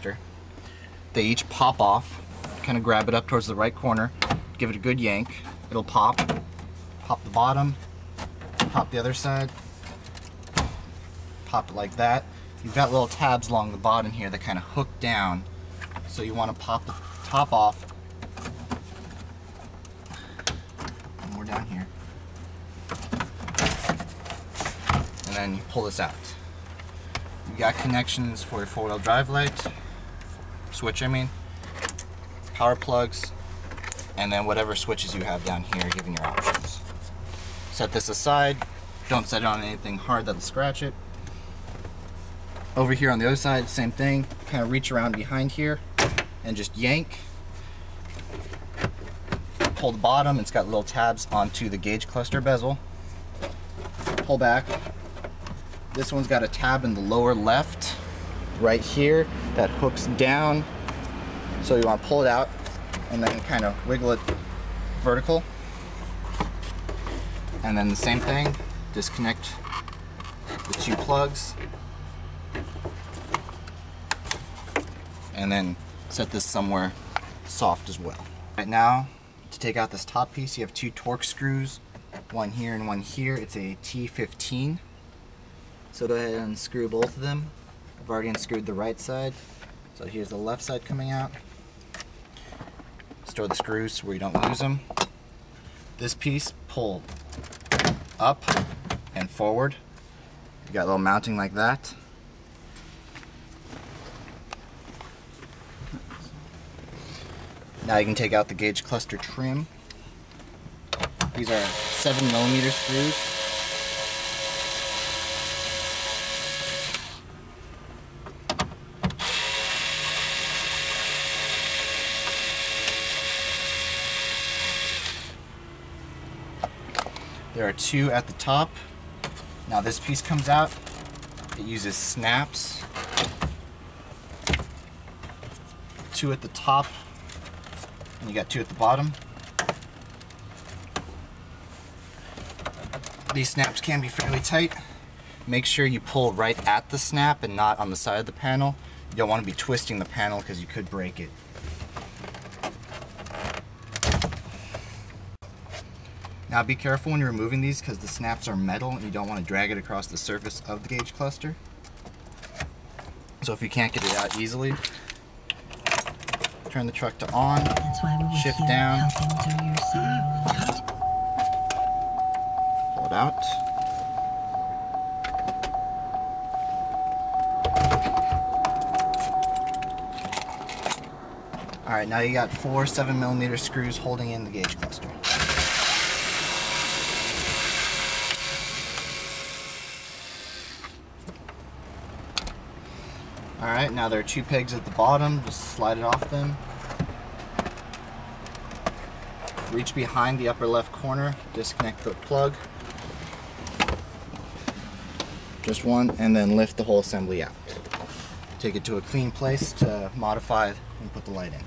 cluster. They each pop off. Kind of grab it up towards the right corner, give it a good yank. It'll pop. Pop the bottom, pop the other side, pop it like that. You've got little tabs along the bottom here that kind of hook down, so you want to pop the top off. One more down here. And then you pull this out. You got connections for your four-wheel drive light, switch I mean, power plugs, and then whatever switches you have down here, given your options. Set this aside. Don't set it on anything hard that'll scratch it. Over here on the other side, same thing. Kind of reach around behind here and just yank. Pull the bottom. It's got little tabs onto the gauge cluster bezel. Pull back. This one's got a tab in the lower left right here that hooks down. So you want to pull it out and then kind of wiggle it vertical. And then the same thing, disconnect the two plugs. And then set this somewhere soft as well. Right now, to take out this top piece, you have two Torx screws, one here and one here. It's a T15. So go ahead and unscrew both of them. I've already unscrewed the right side. So here's the left side coming out. Store the screws so where you don't lose them. This piece, pull up and forward. You got a little mounting like that. Now you can take out the gauge cluster trim. These are 7mm screws. There are two at the top. Now this piece comes out. It uses snaps. Two at the top. And you got two at the bottom. These snaps can be fairly tight. Make sure you pull right at the snap and not on the side of the panel. You don't want to be twisting the panel because you could break it. Now be careful when you're removing these because the snaps are metal and you don't want to drag it across the surface of the gauge cluster. So if you can't get it out easily, turn the truck to on, shift down, pull it out. Alright, now you got four 7mm screws holding in the gauge cluster. Alright, now there are two pegs at the bottom, just slide it off them. Reach behind the upper left corner, disconnect the plug. Just one, and then lift the whole assembly out. Take it to a clean place to modify and put the light in.